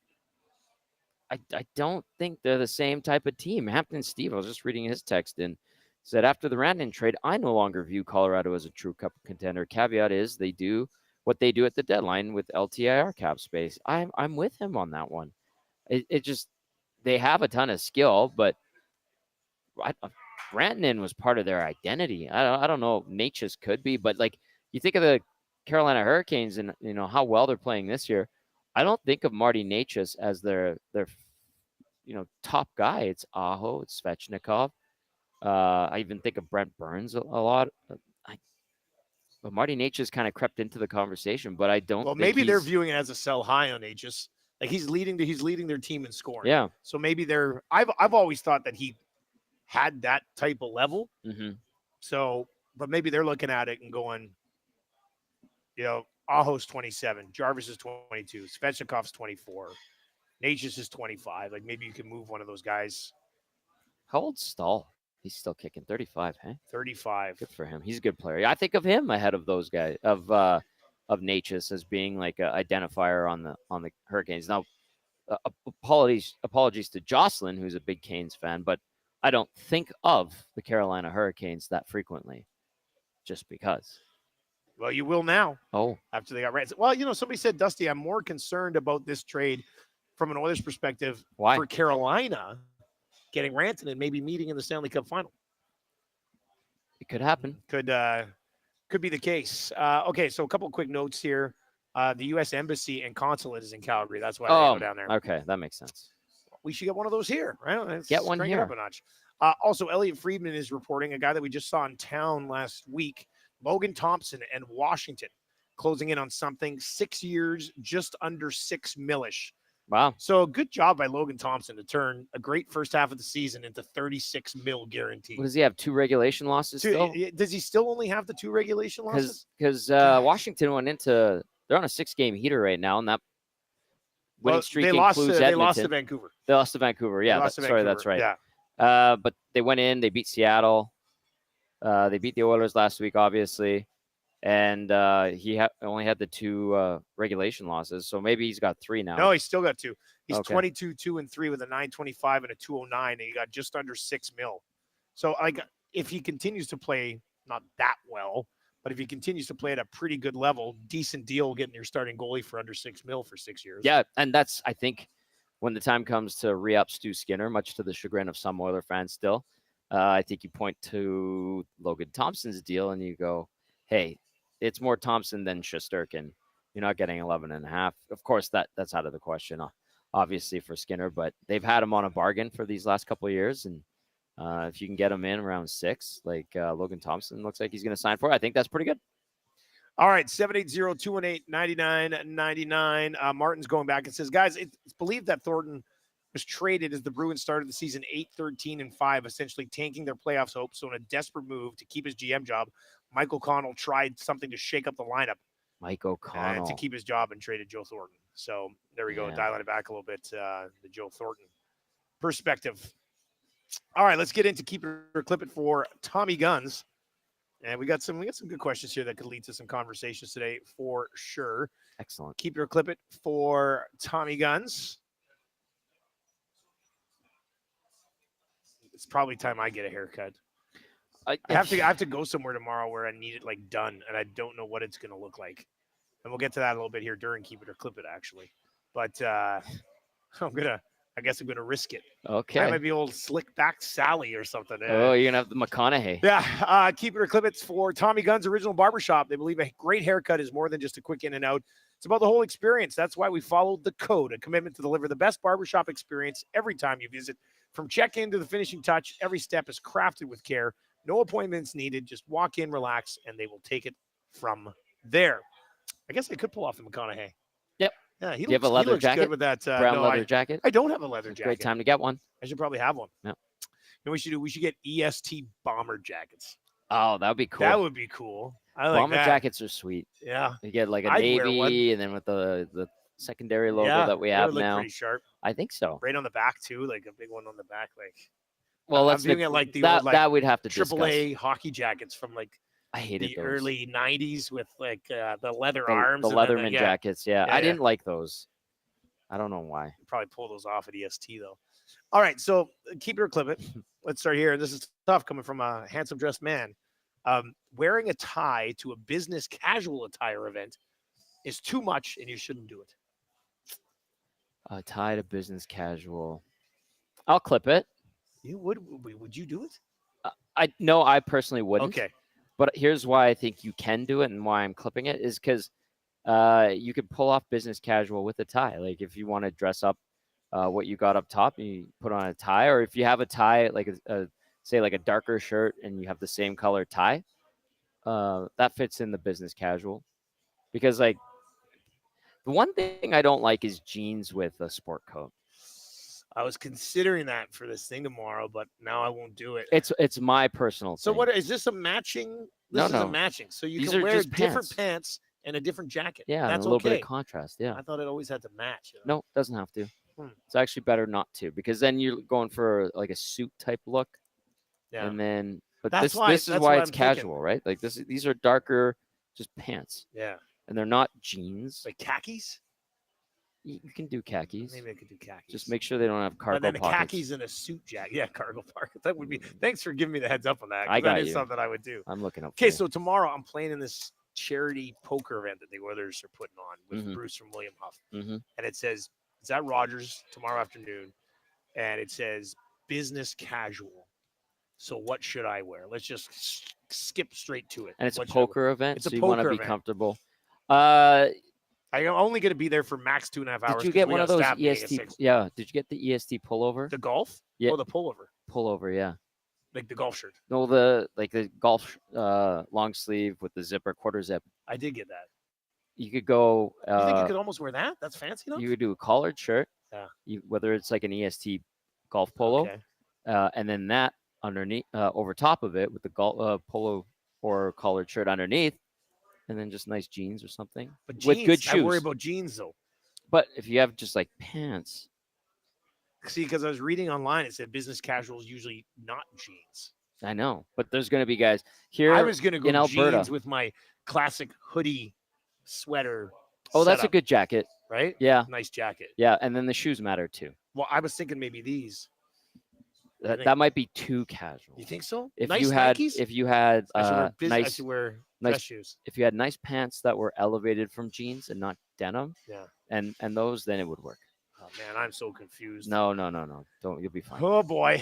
don't think they're the same type of team. Hampton Steve, I was just reading his text and said, after the Rantanen trade, I no longer view Colorado as a true cup contender. Caveat is they do what they do at the deadline with LTIR cap space. I'm with him on that one. It just, they have a ton of skill, but Rantanen was part of their identity. I don't know if Necas could be, but like you think of the Carolina Hurricanes and how well they're playing this year, I don't think of Marty Necas as their top guy. It's Aho, it's Svechnikov. I even think of Brent Burns a lot. But Marty Necas kind of crept into the conversation, but I don't Well, think maybe they're viewing it as a sell high on Aegis. Like he's leading their team in scoring. Yeah. So maybe I've always thought that he had that type of level. Mm-hmm. So, but maybe they're looking at it and going, Aho's 27, Jarvis is 22, Svechnikov's 24, Necas is 25. Like maybe you can move one of those guys. How old's Stahl? He's still kicking 35, hey? 35. Good for him. He's a good player. I think of him ahead of those guys of Necas as being like an identifier on the Hurricanes. Now, apologies to Jocelyn, who's a big Canes fan, but I don't think of the Carolina Hurricanes that frequently, just because. Well, you will now. Oh, after they got ran. Well, somebody said, Dusty, I'm more concerned about this trade from an Oilers perspective. Why? For Carolina getting Rantanen and maybe meeting in the Stanley Cup final. It could happen. Could be the case. Okay, so a couple of quick notes here. The U.S. Embassy and Consulate is in Calgary. That's why they go down there. Okay, that makes sense. We should get one of those here, right? Let's get one crank here. It up a notch. Also, Elliot Friedman is reporting, a guy that we just saw in town last week, Logan Thompson and Washington, closing in on something, 6 years, just under $6 million. Wow. So good job by Logan Thompson to turn a great first half of the season into $36 million guaranteed. What does he have? 2 regulation losses still? Does he still only have the 2 regulation losses? Because Washington went into – they're on a 6-game heater right now, and that winning streak includes Edmonton. They lost to Vancouver. They lost to Vancouver. Yeah, sorry, that's right. Yeah. But they went in. They beat Seattle. They beat the Oilers last week, obviously. And he only had the 2 regulation losses, so maybe he's got 3 now. No, he's still got 2. He's 22-2-3 with a 925 and a 209, and he got just under $6 million. So, if he continues to play not that well, but if he continues to play at a pretty good level, decent deal getting your starting goalie for under $6 million for 6 years. Yeah, and that's, I think, when the time comes to re-up Stu Skinner, much to the chagrin of some Oiler fans still, I think you point to Logan Thompson's deal and you go, hey, it's more Thompson than Shesterkin. You're not getting 11.5. Of course, that's out of the question, obviously, for Skinner, but they've had him on a bargain for these last couple of years. And if you can get him in around 6, like Logan Thompson looks like he's going to sign for, I think that's pretty good. All right, 780-218-9999. Martin's going back and says, guys, it's believed that Thornton was traded as the Bruins started the season 8-13-5, essentially tanking their playoffs hopes. So in a desperate move to keep his GM job, Mike O'Connell tried something to shake up the lineup. Mike O'Connell. To keep his job and traded Joe Thornton. So there we go, dialing it back a little bit, the Joe Thornton perspective. All right, let's get into Keep It or Clip It for Tommy Guns. And we got some good questions here that could lead to some conversations today for sure. Excellent. Keep It or Clip It for Tommy Guns. It's probably time I get a haircut. I have to go somewhere tomorrow where I need it done, and I don't know what it's going to look like. And we'll get to that a little bit here during Keep It or Clip It, actually. But I guess I'm gonna risk it. Okay. I might be old slick back Sally or something. Oh, you're gonna have the McConaughey. Yeah. Keep It or Clip It's for Tommy Gunn's Original Barbershop. They believe a great haircut is more than just a quick in and out. It's about the whole experience. That's why we followed the code, a commitment to deliver the best barbershop experience every time you visit. From check-in to the finishing touch, every step is crafted with care. No appointments needed. Just walk in, relax, and they will take it from there. I guess I could pull off the McConaughey. Yep. Yeah, Do you have a leather jacket? Good with that brown leather jacket? I don't have a leather jacket. Great time to get one. I should probably have one. Yeah. And we should get EST bomber jackets. Oh, that would be cool. That would be cool. I like bomber jackets are sweet. Yeah. You get like a navy, and then with the secondary logo that we have now. Pretty sharp. I think so. Right on the back too, like a big one on the back. Well, let's viewing it like the that, old, that we'd have to AAA hockey jackets from I hated the those. early '90s with the leather arms, the Leatherman jackets. Yeah, I didn't like those. I don't know why. Probably pull those off at EST though. All right, so keep it or clip it. Let's start here. This is tough coming from a handsome dressed man. Wearing a tie to a business casual attire event is too much, and you shouldn't do it. A tie to business casual. I'll clip it. You would you do it? No, I personally wouldn't. Okay. But here's why I think you can do it and why I'm clipping it is because you could pull off business casual with a tie. Like if you want to dress up what you got up top, you put on a tie, or if you have a tie, like say like a darker shirt and you have the same color tie, that fits in the business casual. Because like the one thing I don't like is jeans with a sport coat. I was considering that for this thing tomorrow, but now I won't do it. It's my personal So thing. what is this a matching? This is a matching. So you These can are wear just different pants and a different jacket. Yeah, that's and a little okay. bit of contrast. Yeah. I thought it always had to match. No, it doesn't have to. Hmm. It's actually better not to, because then you're going for like a suit type look. Yeah. And then, but That's this why- is that's why what it's I'm casual, thinking. right? Like these are darker, just pants, Yeah. and they're not jeans. Like khakis? You can do khakis. Maybe I could do khakis. Just make sure they don't have cargo But then the pockets. khakis and a suit jacket. Yeah, cargo pockets. That would be. Thanks for giving me the heads up on that. 'cause I got that is you. something I would do. I'm looking up. Okay, for you. so tomorrow I'm playing in this charity poker event that the Oilers are putting on with Mhm. Bruce from William Huff, Mhm. and it says it's at Rogers tomorrow afternoon, and it says business casual. So what should I wear? Let's just skip straight to it. And it's What a should I wear? poker event, It's a so you want to poker be event. comfortable. I'm only going to be there for max 2.5 hours. Did you 'cause get we one got of those staff meeting at EST? 6. Yeah. Did you get the EST pullover? The golf? Yeah. Oh, the pullover. Pullover, yeah. Like the golf shirt. No, the golf long sleeve with the zipper, quarter zip. I did get that. You could go. You think you could almost wear that? That's fancy enough? You could do a collared shirt. Yeah. Whether it's like an EST golf polo, Okay. and then that underneath, over top of it with the golf polo or collared shirt underneath, and then just nice jeans or something. But jeans, with good shoes. I worry about jeans though. But if you have just like pants, See, because I was reading online, it said business casual is usually not jeans. I know. But there's going to be guys here. I was going to go in Alberta jeans with my classic hoodie sweater. Oh, that's a setup, good jacket. right? Yeah, Nice jacket. yeah. And then the shoes matter too. Well, I was thinking maybe these. think? That might be too casual. You think so? If nice you had, Nikes? if you had I should wear I nice, should wear nice- dress shoes. if you had nice pants that were elevated from jeans and not denim, Yeah. and those, then it would work. Oh man, I'm so confused. No. Don't. You'll be fine. Oh boy.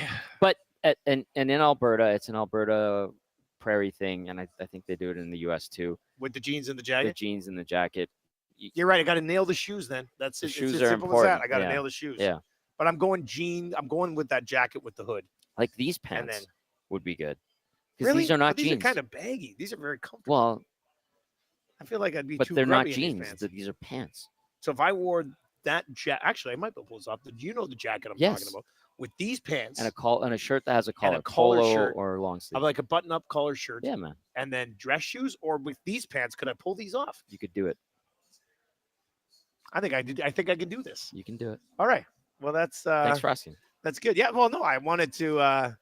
And in Alberta, it's an Alberta prairie thing, and I think they do it in the U.S. too. With the jeans and the The jacket. jeans and the jacket. You're right. I got to nail the shoes then. That's The it. shoes it's are as simple important, as that. I got to yeah. nail the shoes. Yeah. But I'm going with that jacket with the hood. Like these And pants then- would be good. Because Really? these are not But jeans. These are kind of baggy. These are very comfortable. Well, I feel like I'd be but too they're not grubby in these jeans. pants. These are pants. So if I wore that jacket, actually, I might be able to pull this off. You know the jacket I'm Yes. talking about. With these pants And a shirt that has a collar, collared polo shirt. or long of sleeve. like a button-up collar shirt, Yeah, man, and then dress shoes, or with these pants, could I pull these off? you could do it. I think I did. I think I could do this. You can do it. All right. Well, that's Thanks for asking. that's good. Yeah. Well, no, I wanted to.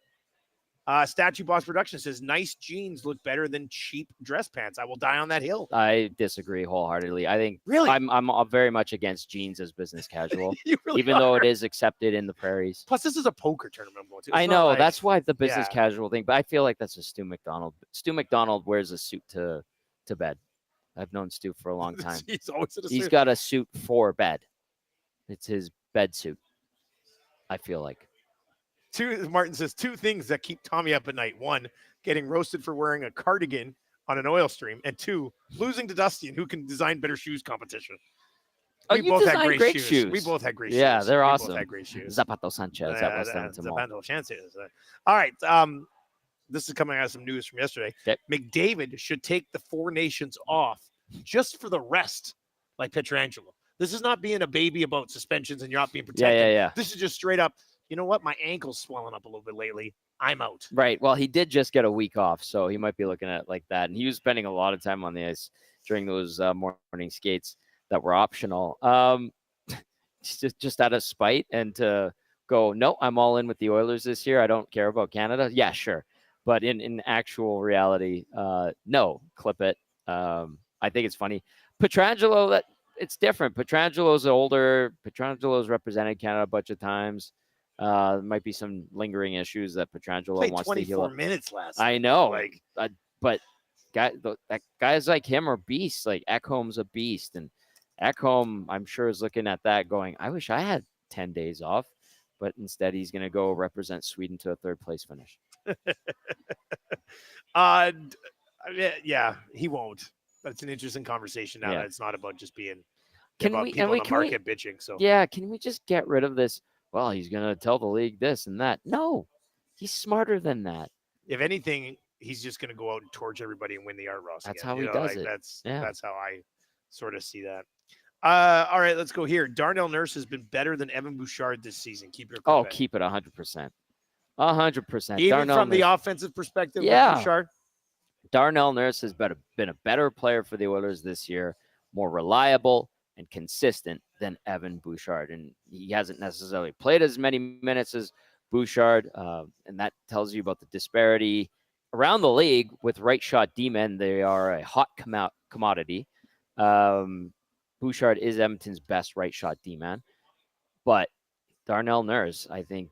Statue Boss Production says nice jeans look better than cheap dress pants. I will die on that hill. I disagree wholeheartedly. I think Really? I'm very much against jeans as business casual, You really even though are. it is accepted in the prairies. Plus, this is a poker tournament I'm going to. It's I not know like- that's why the business yeah. casual thing, but I feel like that's a Stu McDonald. Stu McDonald wears a suit to bed. I've known Stu for a long time. He's always in a He's suit. got a suit for bed. It's his bed suit. I feel like. Martin says two things that keep Tommy up at night. One, getting roasted for wearing a cardigan on an oil stream, and two, losing to Dusty, who can design better shoes competition. Oh, We you both had design great great shoes. We shoes. both had great Yeah, shoes. they're We awesome. Both had great shoes. Zapato Sanchez at West Yeah, Edmonton Mall. Zapato chances. All right. This is coming out of some news from yesterday. Okay. McDavid should take the 4 Nations off just for the rest, like Pietrangelo. This is not being a baby about suspensions and you're not being protected. Yeah. This is just straight up. You know what? My ankle's swelling up a little bit lately. I'm out. Right. Well, he did just get a week off, so he might be looking at it like that. And he was spending a lot of time on the ice during those morning skates that were optional. Just out of spite and to go, no, I'm all in with the Oilers this year. I don't care about Canada. Yeah, sure. But in actual reality, no, clip it. I think it's funny. Pietrangelo, it's different. Pietrangelo's older. Pietrangelo's represented Canada a bunch of times. There might be some lingering issues that Pietrangelo Played wants to heal 24 up. minutes last. I know, Like, but guys like him are beasts. Like Ekholm's a beast, and Ekholm, I'm sure, is looking at that going, I wish I had 10 days off, but instead he's going to go represent Sweden to a 3rd place finish. Yeah, he won't. But it's an interesting conversation now Yeah. that it's not about just being Can about we people in the can we market bitching. So yeah, can we just get rid of this? Well, he's gonna tell the league this and that. No, he's smarter than that. if anything, he's just going to go out and torch everybody and win the Art Ross That's again. how he does like it. that's Yeah. that's how I sort of see that. All right, let's go here. Darnell Nurse has been better than Evan Bouchard this season. Keep your clip Oh, in. keep it 100%. 100%. Even Darnell from the Nurse. offensive perspective with Yeah. Bouchard. Darnell Nurse has been a better player for the Oilers this year, more reliable and consistent than Evan Bouchard. And he hasn't necessarily played as many minutes as Bouchard. And that tells you about the disparity around the league with right shot D-men. They are a hot commodity. Bouchard is Edmonton's best right shot D-man. But Darnell Nurse, I think,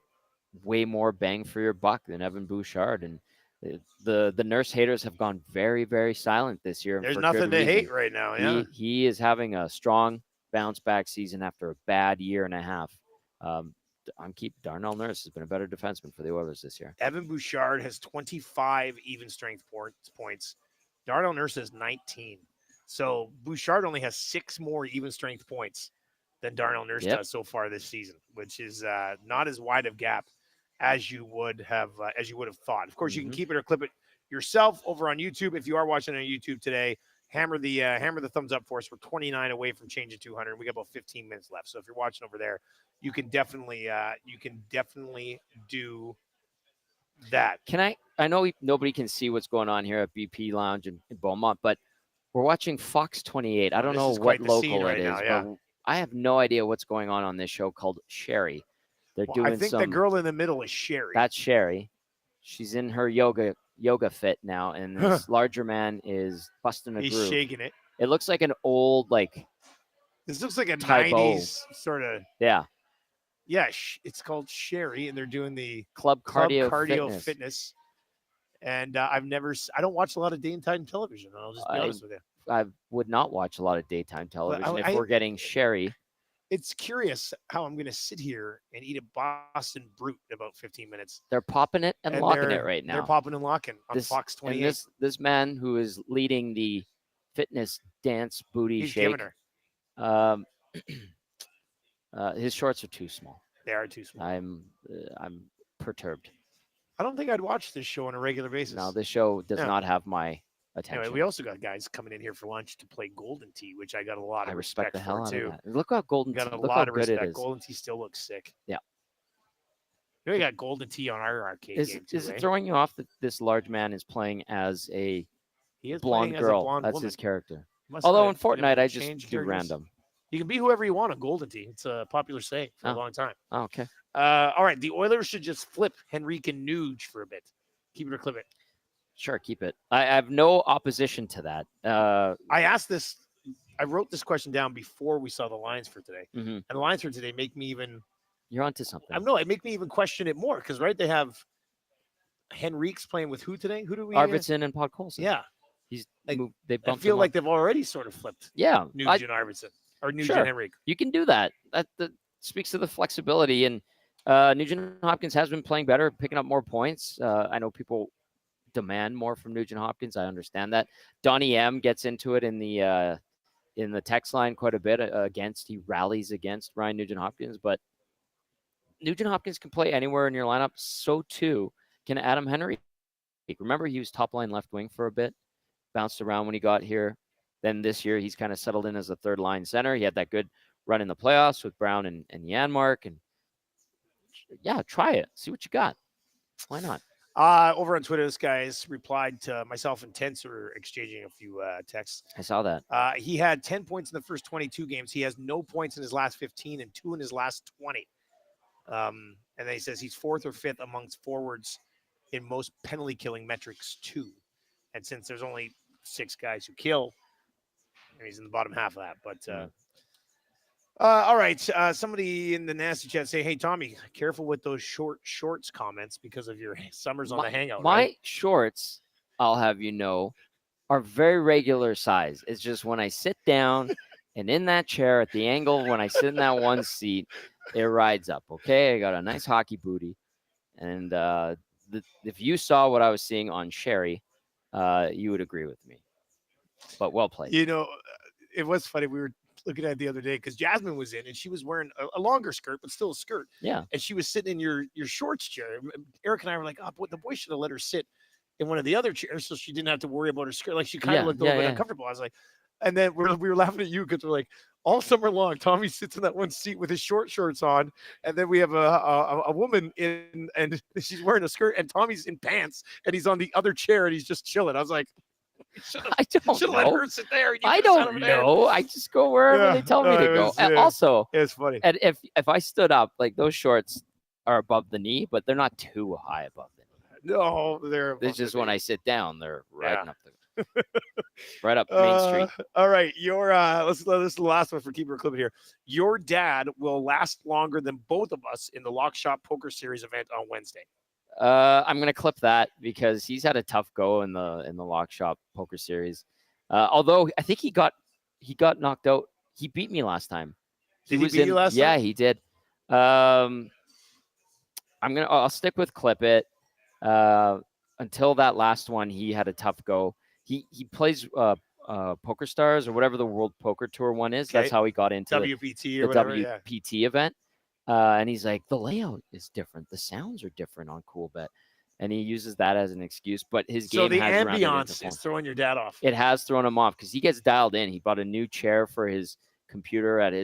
way more bang for your buck than Evan Bouchard. And the Nurse haters have gone very, very silent this year. There's for nothing good to reason. hate right now. Yeah. He is having a strong bounce back season after a bad year and a half. Darnell Nurse has been a better defenseman for the Oilers this year. Evan Bouchard has 25 even strength points. Darnell Nurse has 19. So Bouchard only has 6 more even strength points than Darnell Nurse does so far this season, which is not as wide of gap as you would have thought. Of course, you can keep it or clip it yourself over on YouTube. If you are watching on YouTube today, hammer the thumbs up for us. We're 29 away from changing 200. We got about 15 minutes left. So if you're watching over there, you can definitely do that. I know nobody can see what's going on here at BP Lounge in Beaumont, but we're watching Fox 28. I don't know what local it is, but I have no idea what's going on this show called Sherry. They're doing I think the girl in the middle is Sherry. That's Sherry. She's in her yoga fit now, and this larger man is busting a groove. He's shaking it. It looks like an old This looks like a typo. 90s sort of. Yeah. Yeah, it's called Sherry, and they're doing the Club Cardio Fitness. And I don't watch a lot of daytime television. I'll just be honest with you. I would not watch a lot of daytime television if we're getting Sherry. It's curious how I'm going to sit here and eat a Boston Brute in about 15 minutes. They're popping it and locking it right now. They're popping and locking on Fox 28. And this man who is leading the fitness dance booty shake. His shorts are too small. They are too small. I'm perturbed. I don't think I'd watch this show on a regular basis. No, this show does not have my attention. Anyway, we also got guys coming in here for lunch to play Golden Tee, which I got a lot of respect the hell for out too. Of that. Look how Golden Tee. Got a look lot how of good respect. it is. Golden Tee still looks sick. Yeah. We got Golden Tee on our arcade game too. Is it throwing you off that this large man is playing as a blonde As girl? a blonde That's woman. his character. Although in Fortnite, I just do characters. random. You can be whoever you want on Golden Tee. It's a popular saying for a long time. Oh, okay. All right. The Oilers should just flip Henrique and Nuge for a bit. Keep it or clip it. Sure, keep it. I have no opposition to that. I asked this. I wrote this question down before we saw the lines for today. And the lines for today make me even. You're onto something. I know. It make me even question it more because they have Henrique's playing with who today? Who do we? Arvidsson and Podkolzin. Yeah. They I feel like they've already sort of flipped. Yeah. Nuge and Arvidsson or Nuge and Henrique. You can do that. That speaks to the flexibility. And Nugent Hopkins has been playing better, picking up more points. I know people demand more from Nugent Hopkins. I understand that. Donnie M gets into it in the text line quite a bit he rallies against Ryan Nugent Hopkins, but Nugent Hopkins can play anywhere in your lineup. So too can Adam Henrique. Remember, he was top line left wing for a bit, bounced around when he got here. Then this year, he's kind of settled in as a third line center. He had that good run in the playoffs with Brown and Janmark. And yeah, try it. See what you got. Why not? Over on Twitter, this guy's replied to myself and Tense were exchanging a few texts. I saw that. He had 10 points in the first 22 games. He has no points in his last 15 and 2 in his last 20. And then he says he's 4th or 5th amongst forwards in most penalty killing metrics too. And since there's only 6 guys who kill, he's in the bottom half of that. But all right. Somebody in the nasty chat say, "Hey Tommy, careful with those shorts comments because of your summers on the hangout." My shorts, I'll have you know, are very regular size. It's just when I sit down and in that chair at the angle when I sit in that one seat, it rides up. Okay, I got a nice hockey booty, and if you saw what I was seeing on Sherry, you would agree with me. But well played. You know, it was funny. We were looking at it the other day because Jasmine was in and she was wearing a longer skirt, but still a skirt. Yeah. And she was sitting in your shorts chair. Eric and I were like, oh, boy, the boy should have let her sit in one of the other chairs so she didn't have to worry about her skirt. Like she kind of looked a little bit uncomfortable. I was like, and then we were laughing at you because we're like, all summer long, Tommy sits in that one seat with his shorts on, and then we have a woman in, and she's wearing a skirt, and Tommy's in pants, and he's on the other chair, and he's just chilling. I was like, I don't know. Let her sit there. I don't know. I just go wherever they tell me to go. And also, it's funny. And if I stood up, like those shorts are above the knee, but they're not too high above the knee. No, It's just when I sit down, they're right up right up Main Street. All right, your this is the last one for keeper clip here. Your dad will last longer than both of us in the Lock Shop Poker Series event on Wednesday. I'm gonna clip that because he's had a tough go in the Lock Shop Poker Series. Although I think he got knocked out. He beat me last time. Did he beat you last time? Yeah, he did. I'll stick with clip it. Until that last one, he had a tough go. He plays Poker Stars or whatever the World Poker Tour one is. Okay. That's how he got into WPT or whatever, WPT event. And he's like, the layout is different. The sounds are different on CoolBet. And he uses that as an excuse. But his game has ambiance is throwing your dad off. It has thrown him off because he gets dialed in. He bought a new chair for his computer at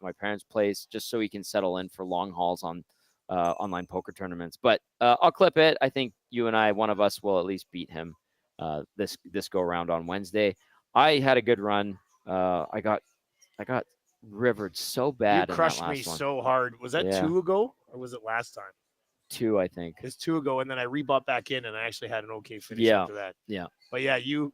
my parents' place just so he can settle in for long hauls on online poker tournaments. But I'll clip it. I think you and I, one of us, will at least beat him this go around on Wednesday. I had a good run. I got rivered so bad. You crushed me so hard. Was that 2 ago or was it last time? 2, I think. It's 2 ago, and then I rebought back in, and I actually had an okay finish after that. Yeah. But yeah, you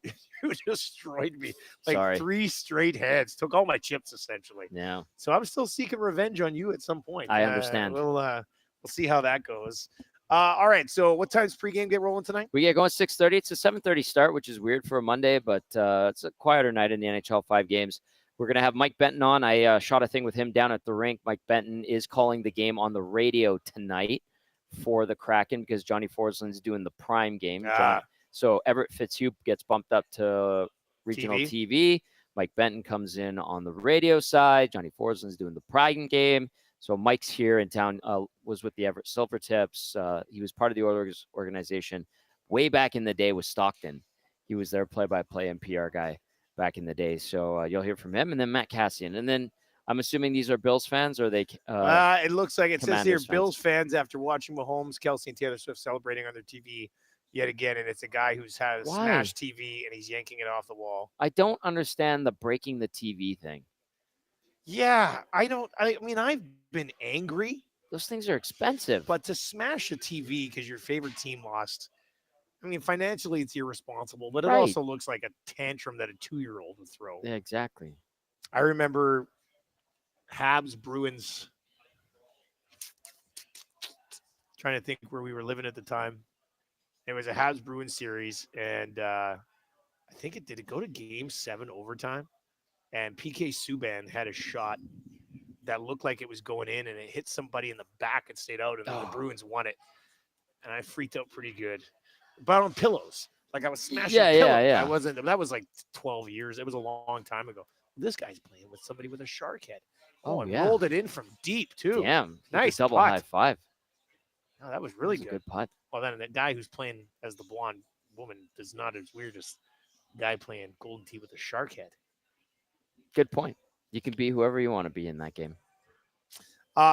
destroyed me. Like Sorry. 3 straight heads. Took all my chips essentially. Yeah. So I'm still seeking revenge on you at some point. I understand. We'll see how that goes. All right. So what time's pregame get rolling tonight? We get going 6:30. It's a 7:30 start, which is weird for a Monday, but it's a quieter night in the NHL 5 games. We're going to have Mike Benton on. I shot a thing with him down at the rink. Mike Benton is calling the game on the radio tonight for the Kraken because Johnny Forsland's doing the prime game. So Everett Fitzhugh gets bumped up to regional TV. Mike Benton comes in on the radio side. Johnny Forsland's doing the prime game. So Mike's here in town, was with the Everett Silvertips. He was part of the Oilers organization way back in the day with Stockton. He was their play-by-play and PR guy back in the day. So you'll hear from him. And then Matt Cassian. And then I'm assuming these are Bills fans, or are they it looks like it says here fans? Bills fans after watching Mahomes, Kelsey, and Taylor Swift celebrating on their TV yet again. And it's a guy who's has smashed TV and he's yanking it off the wall. I don't understand the breaking the TV thing. Yeah, I mean, I've been angry. Those things are expensive. But to smash a TV because your favorite team lost, I mean, financially it's irresponsible, but it also looks like a tantrum that a 2-year-old would throw. Yeah, exactly. I remember Habs Bruins. Trying to think where we were living at the time. It was a Habs Bruins series, and I think did it go to Game 7 overtime? And PK Subban had a shot that looked like it was going in, and it hit somebody in the back and stayed out, and then the Bruins won it. And I freaked out pretty good. But on pillows. Like I was smashing pillows. Yeah. That was like 12 years. It was a long time ago. This guy's playing with somebody with a shark head. And rolled it in from deep, too. Damn. Nice double putt. high five. No, that was really good. Good putt. Well, then that guy who's playing as the blonde woman is not as weird as guy playing Golden Tee with a shark head. Good point. You can be whoever you want to be in that game.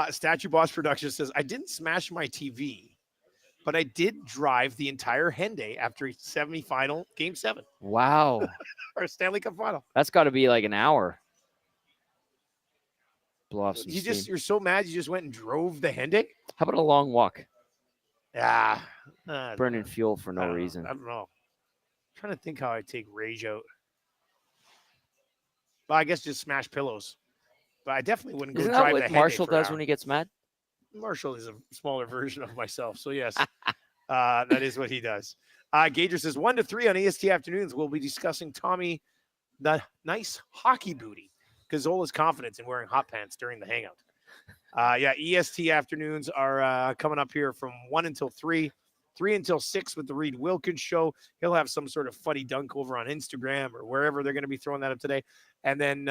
Statue Boss Productions says, I didn't smash my TV, but I did drive the entire Henday after a semifinal Game 7. Wow. Or Stanley Cup final. That's got to be like an hour. Blow off some steam. You're so mad you just went and drove the Henday? How about a long walk? Yeah. Burning fuel for no reason. I don't know. I'm trying to think how I take rage out. Well, I guess just smash pillows. But I definitely wouldn't go drive the Henday. Isn't that what Marshall does when he gets mad? Marshall is a smaller version of myself. So, yes, that is what he does. Gager says 1 to 3 on EST afternoons. We'll be discussing Tommy, the nice hockey booty. Gazzola's confidence in wearing hot pants during the hangout. EST afternoons are coming up here from 1 until 3. 3 until 6 with the Reed Wilkins Show. He'll have some sort of funny dunk over on Instagram or wherever they're going to be throwing that up today. And then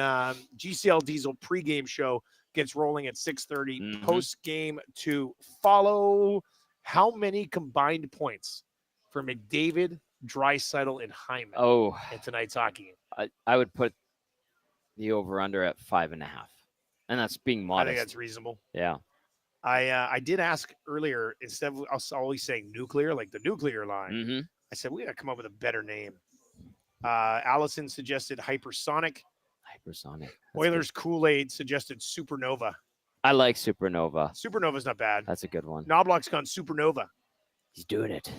GCL Diesel pregame show gets rolling at 6:30. Mhm. Post-game to follow. How many combined points for McDavid, Draisaitl, and Hyman Oh, in tonight's hockey game? I would put the over-under at 5.5. And that's being modest. I think that's reasonable. Yeah. I did ask earlier, instead of us always saying nuclear, like the nuclear line, Mm-hmm. I said, we got to come up with a better name. Allison suggested hypersonic. Hypersonic. That's Oilers Kool-Aid suggested supernova. good. I like Supernova. Supernova's not bad. That's a good one. Knobloch's gone supernova. He's doing it.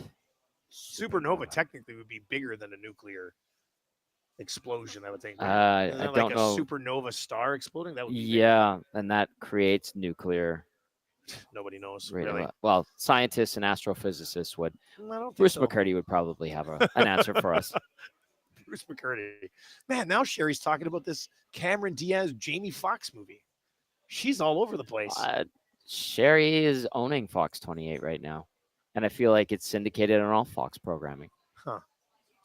Supernova technically would be bigger than a nuclear explosion, I would think. I Isn't that don't like know. a supernova star exploding? That would be Yeah, and that creates nuclear. big. Nobody knows, really. Well, scientists and astrophysicists would. I don't think Bruce so. McCurdy would probably have an answer for us. Bruce McCurdy. Man, now Sherry's talking about this Cameron Diaz, Jamie Foxx movie. She's all over the place. Sherry is owning Fox 28 right now, and I feel like it's syndicated on all Fox programming.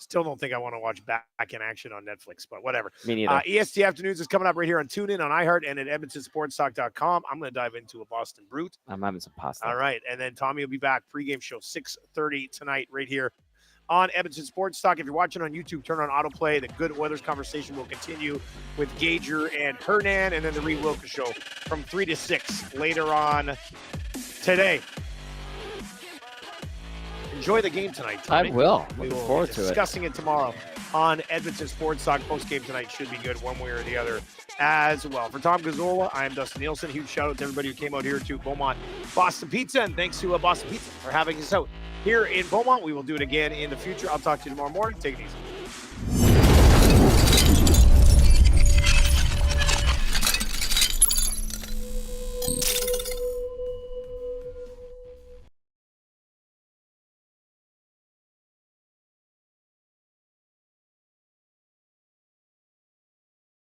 Still don't think I want to watch Back in Action on Netflix, but whatever. Me neither. EST Afternoons is coming up right here on TuneIn, on iHeart, and at EdmontonSportsTalk.com. I'm going to dive into a Boston Brute. I'm having some pasta. All right, and then Tommy will be back. Pregame show 6:30 tonight right here on Edmonton Sports Talk. If you're watching on YouTube, turn on autoplay. The good Oilers conversation will continue with Gager and Hernan, and then the Reed Wilkins Show from 3 to 6 later on today. Enjoy the game tonight, Tommy. I will. We Looking will forward be to it. discussing it tomorrow on Edmonton Sports Talk. Post-game tonight should be good one way or the other as well. For Tom Gazzola, I am Dustin Nielson. Huge shout out to everybody who came out here to Beaumont Boston Pizza, and thanks to Boston Pizza for having us out here in Beaumont. We will do it again in the future. I'll talk to you tomorrow morning. Take it easy.